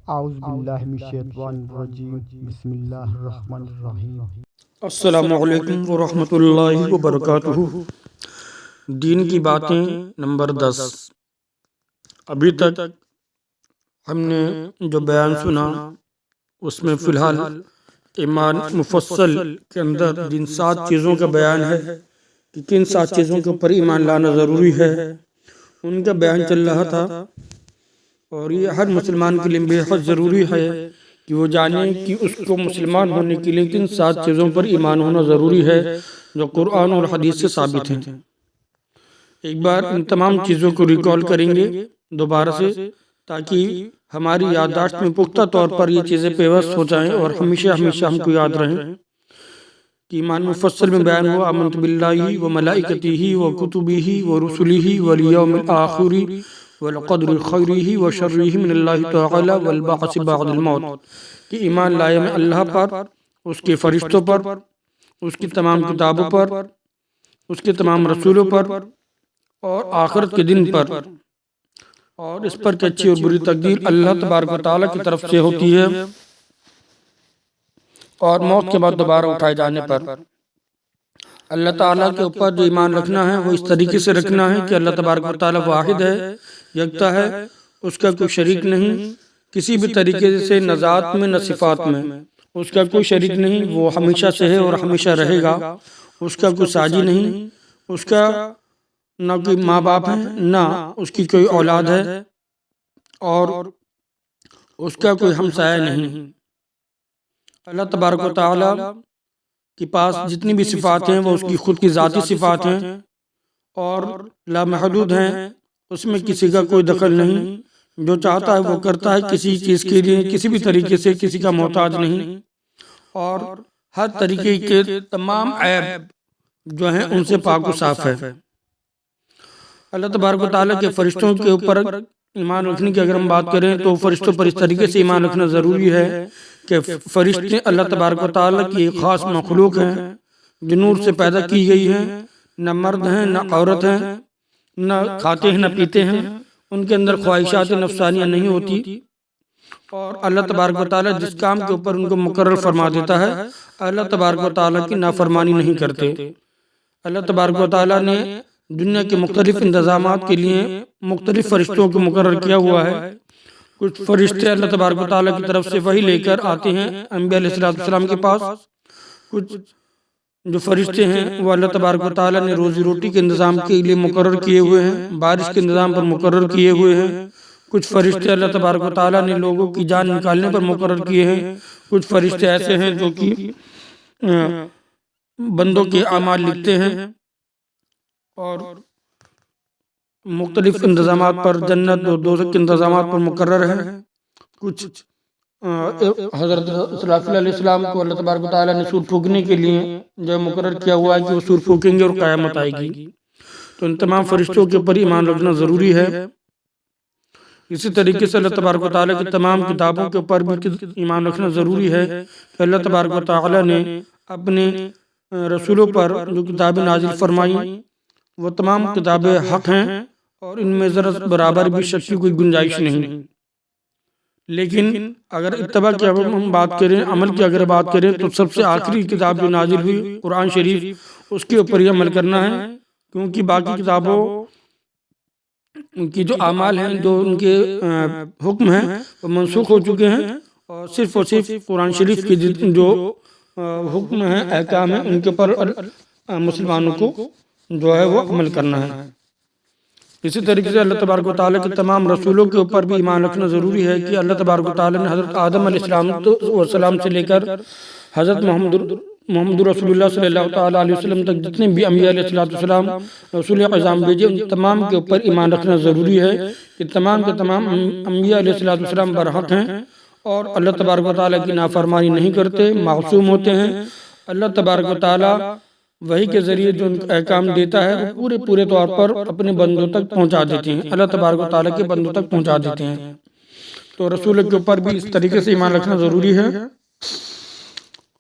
اعوذ باللہ من الشیطان الرجیم بسم اللہ الرحمن الرحیم۔ السلام علیکم ورحمۃ اللہ وبرکاتہ۔ دین کی باتیں نمبر 10۔ ابھی تک ہم نے جو بیان سنا اس میں فی الحال ایمان مفصل کے اندر جن 7 چیزوں کا بیان ہے کہ کن 7 چیزوں کے اوپر ایمان لانا ضروری ہے ان کا بیان چل رہا تھا، اور یہ ہر مسلمان کے لیے بے حد ضروری ہے کہ وہ جانے کہ اس کو مسلمان ہونے کے لیے کن 7 چیزوں پر ایمان ہونا ضروری ہے جو قرآن اور حدیث سے ثابت ہیں۔ ایک بار ان تمام چیزوں کو ریکال کریں گے دوبارہ سے، تاکہ ہماری یادداشت میں پختہ طور پر یہ چیزیں پیوست ہو جائیں اور ہمیشہ ہمیشہ ہم کو یاد رہیں کہ ایمان مفصل میں بیان ہوا آمنت باللہ و ملائکتہ و کتبہ و رسلہ والیوم الآخر والقدر خیرہ و شرہ من اللہ تعالی والبعث بعد الموت، کہ ایمان لائے میں اللہ پر، اس کے فرشتوں پر، اس کی تمام کتابوں پر، اس کے تمام رسولوں پر، اور آخرت کے دن پر، اور اس پر کہ اچھی اور بری تقدیر اللہ تبارک و تعالیٰ کی طرف سے ہوتی ہے، اور موت کے بعد دوبارہ اٹھائے جانے پر۔ اللہ تعالیٰ کے اوپر جو ایمان رکھنا ہے وہ اس طریقے سے رکھنا ہے کہ اللہ تبارک و تعالیٰ واحد ہے، یکتا ہے، اس کا کوئی شریک نہیں، کسی بھی طریقے سے نہ ذات میں نہ صفات میں اس کا کوئی شریک نہیں، وہ ہمیشہ سے ہے اور ہمیشہ رہے گا، اس کا کوئی ساجی نہیں، اس کا نہ کوئی ماں باپ ہے نہ اس کی کوئی اولاد ہے، اور اس کا کوئی ہمسایہ نہیں۔ اللہ تبارک و تعالیٰ کے پاس جتنی بھی صفات ہیں وہ اس کی خود کی ذاتی صفات ہیں اور لامحدود ہیں، اس میں کسی کا کوئی دخل نہیں، جو چاہتا ہے وہ کرتا ہے، کسی چیز کے لیے کسی بھی طریقے سے کسی کا محتاج نہیں، اور ہر طریقے کے تمام عیب جو ہیں ان سے پاک و صاف ہے۔ اللہ تبارک و تعالیٰ کے فرشتوں کے اوپر ایمان رکھنے کی اگر ہم بات کریں تو فرشتوں پر اس طریقے سے ایمان رکھنا ضروری ہے کہ فرشتے اللہ تبارک و تعالیٰ کی ایک خاص مخلوق ہیں جو نور سے پیدا کی گئی ہیں، نہ مرد ہیں نہ عورت ہیں، نہ کھاتے ہیں نہ پیتے ہیں، ان کے اندر خواہشات نفسانیہ نہیں ہوتی، اور اللہ تبارک و تعالیٰ جس کام کے اوپر ان کو مقرر فرما دیتا ہے اللہ تبارک و تعالیٰ کی نافرمانی نہیں کرتے۔ اللہ تبارک و تعالیٰ نے دنیا کے مختلف انتظامات کے لیے مختلف فرشتوں کو مقرر کیا ہوا ہے۔ کچھ فرشتے اللہ تبارک و تعالیٰ کی طرف سے وحی لے کر آتے ہیں انبیاء علیہ السلام کے پاس، کچھ جو فرشتے ہیں وہ اللہ تبارک و تعالیٰ نے روزی روٹی کے انتظام کے لیے مقرر کیے ہوئے ہیں، بارش کے انتظام پر مقرر کیے ہوئے ہیں، کچھ فرشتے اللہ تبارک و تعالیٰ نے لوگوں کی جان نکالنے پر مقرر کیے ہیں، کچھ فرشتے ایسے ہیں جو کہ بندوں کے اعمال لکھتے ہیں اور مختلف انتظامات پر، جنت اور دوزخ کے انتظامات پر مقرر ہیں۔ کچھ حضرت اسرافیل علیہ السلام کو اللہ تبارک و تعالیٰ نے سور پھونکنے کے لیے جو مقرر کیا ہوا ہے کہ وہ سور پھونکیں گے اور قیامت آئے گی، تو ان تمام فرشتوں کے اوپر ایمان رکھنا ضروری ہے۔ اسی طریقے سے اللہ تبارک و تعالیٰ کی تمام کتابوں کے اوپر بھی ایمان رکھنا ضروری ہے کہ اللہ تبارک و تعالیٰ نے اپنے رسولوں پر جو کتابیں نازل فرمائیں وہ تمام کتابیں حق ہیں، اور ان میں ذرا برابر بھی شک کی کوئی گنجائش نہیں۔ لیکن اگر اتباع کی ہم بات کریں، عمل کی اگر بات کریں، تو سب سے آخری کتاب جو نازل ہوئی قرآن شریف، اس کے اوپر ہی عمل کرنا ہے، کیونکہ باقی کتابوں کی جو اعمال ہیں، جو ان کے حکم ہیں وہ منسوخ ہو چکے ہیں، اور صرف قرآن شریف کی جو حکم ہیں، احکام ہیں، ان کے اوپر مسلمانوں کو جو ہے وہ عمل کرنا ہے۔ اسی طریقے سے اللہ تبارک و تعالیٰ کے تمام رسولوں کے اوپر بھی ایمان رکھنا ضروری ہے کہ اللہ تبارک و تعالیٰ نے حضرت آدم علیہ السلام سے لے کر حضرت محمد رسول اللہ صلی اللہ تعالیٰ علیہ وسلم تک جتنے بھی انبیاء علیہ السلام رسول اعظام بھیجے، ان تمام کے اوپر ایمان رکھنا ضروری ہے کہ تمام کے تمام انبیاء علیہ السلام برحق ہیں اور اللہ تبارک و تعالیٰ کی نافرمانی نہیں کرتے، معصوم ہوتے ہیں۔ اللہ تبارک و تعالیٰ وحی کے ذریعے جو احکام دیتا ہے وہ پورے طور پر اپنے بندوں تک پہنچا دیتے ہیں، اللہ تبارک و تعالیٰ کے بندوں تک پہنچا دیتے ہیں۔ تو رسول کے اوپر بھی اس طریقے سے ایمان رکھنا ضروری ہے،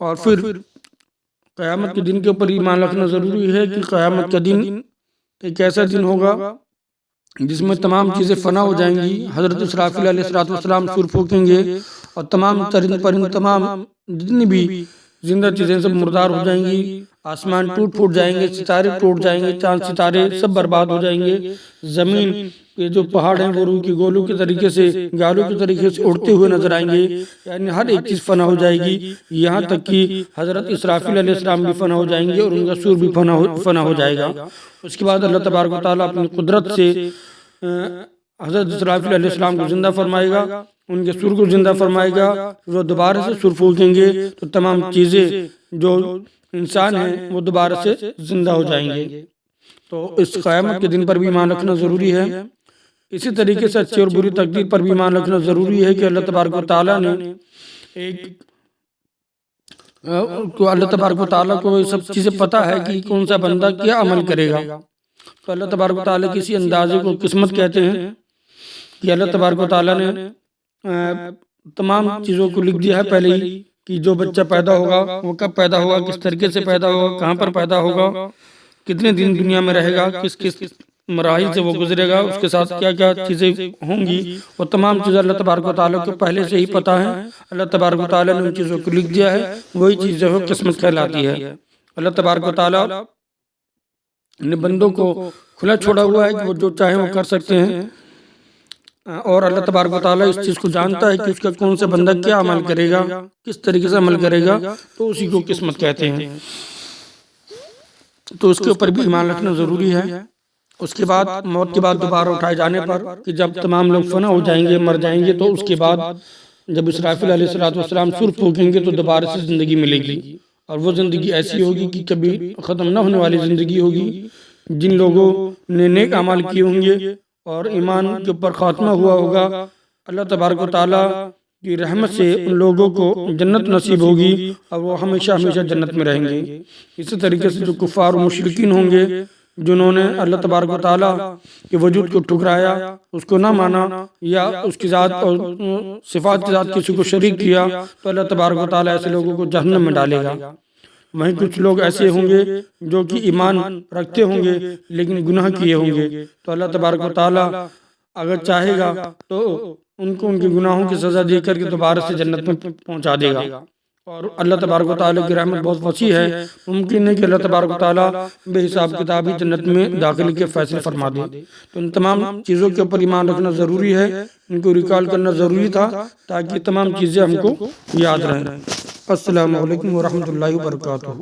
اور پھر قیامت کے دن کے اوپر ایمان رکھنا ضروری ہے کہ قیامت کا دن ایک ایسا دن ہوگا جس میں تمام چیزیں فنا ہو جائیں گی. حضرت اسرافیل علیہ السلام سور پھونکیں گے اور تمام چرند پرند تمام جتنی بھی زندہ چیزیں سب مردار ہو جائیں گی. آسمان ٹوٹ پھوٹ جائیں گے، ستارے ٹوٹ جائیں گے، چاند ستارے سب برباد ہو جائیں گے. زمین کے جو پہاڑ ہیں وہ روح کی گولوں کے طریقے سے، گالوں کے طریقے سے اڑتے ہوئے نظر آئیں گے. یعنی ہر ایک چیز فنا ہو جائے گی، یہاں تک کہ حضرت اسرافیل علیہ السلام بھی فنا ہو جائیں گے اور ان کا سور بھی فنا ہو جائے گا. اس کے بعد اللہ تبارک و تعالیٰ اپنی قدرت سے حضرت اسرافیل علیہ السلام کو زندہ فرمائے گا، ان کے سور کو زندہ فرمائے گا. وہ دوبارہ سے سور پھونکیں گے تو تمام چیزیں جو انسان ہیں وہ دوبارہ سے زندہ ہو جائیں گے. تو اس قیامت کے دن پر بھی ایمان رکھنا ضروری ہے. اسی طریقے سے اچھی اور بری تقدیر پر بھی ایمان رکھنا ضروری ہے کہ اللہ تبارک و تعالیٰ نے اللہ تبارک و تعالیٰ کو یہ سب چیزیں پتہ ہے کہ کون سا بندہ کیا عمل کرے گا. تو اللہ تبارک و تعالیٰ کسی اندازے کو قسمت کہتے ہیں کہ اللہ تبارک و تعالیٰ نے تمام چیزوں کو لکھ دیا ہے پہلے ہی کہ جو بچہ پیدا ہوگا وہ کب پیدا ہوگا، کس طریقے سے پیدا ہوگا، کہاں پر پیدا ہوگا، کتنے دن دنیا میں رہے گا، کس کس مراحل سے وہ گزرے گا، اس کے ساتھ کیا کیا چیزیں ہوں گی. وہ تمام چیزیں اللہ تبارک و تعالیٰ کو پہلے سے ہی پتہ ہے. اللہ تبارک و تعالیٰ نے ان چیزوں کو لکھ دیا ہے، وہی چیزیں وہ قسمت کہلاتی ہے. اللہ تبارک و تعالیٰ نے بندوں کو کھلا چھوڑا ہوا ہے کہ وہ جو چاہیں وہ کر سکتے ہیں، اور اللہ تبارک و تعالیٰ اس چیز کو جانتا ہے کہ اس کا کون سا بندہ کیا عمل کرے گا، کس طریقے سے عمل کرے گا، تو اسی کو قسمت کہتے ہیں. تو اس کے اوپر بھی ایمان رکھنا ضروری ہے. اس کے بعد موت کے بعد دوبارہ اٹھائے جانے پر کہ جب تمام لوگ فنا ہو جائیں گے، مر جائیں گے، تو اس کے بعد جب اسرافیل علیہ السلام سور پھونکیں گے تو دوبارہ سے زندگی ملے گی. اور وہ زندگی ایسی ہوگی کہ کبھی ختم نہ ہونے والی زندگی ہوگی. جن لوگوں نے نیک اعمال کیے ہوں گے اور ایمان کے اوپر خاتمہ ہوا ہوگا، اللہ تبارک و تعالیٰ کی رحمت سے ان لوگوں کو جنت نصیب ہوگی اور وہ ہمیشہ ہمیشہ جنت میں رہیں گے. اسی طریقے سے جو کفار و مشرکین ہوں گے، جنہوں نے اللہ تبارک و تعالیٰ کے وجود کو ٹھکرایا، اس کو نہ مانا یا اس کی ذات اور صفات کی ذات کسی کو شریک کیا، تو اللہ تبارک و تعالیٰ ایسے لوگوں کو جہنم میں ڈالے گا. وہیں کچھ لوگ ایسے ہوں گے جو کہ ایمان رکھتے ہوں گے لیکن گناہ کیے ہوں گے، تو اللہ تبارک و تعالیٰ اگر چاہے گا تو ان کو ان کے گناہوں کی سزا دے کر کے دوبارہ سے جنت میں پہنچا دے گا. اور اللہ تبارک و تعالیٰ کی رحمت بہت وسیع ہے. ممکن ہے کہ اللہ تبارک و تعالیٰ بے حساب کتابی جنت میں داخلے کے فیصلے فرما دے. تو ان تمام چیزوں کے اوپر ایمان رکھنا ضروری ہے، ان کو ریکال کرنا ضروری تھا تاکہ تمام چیزیں ہم کو یاد رہیں. السلام علیکم ورحمۃ اللہ وبرکاتہ.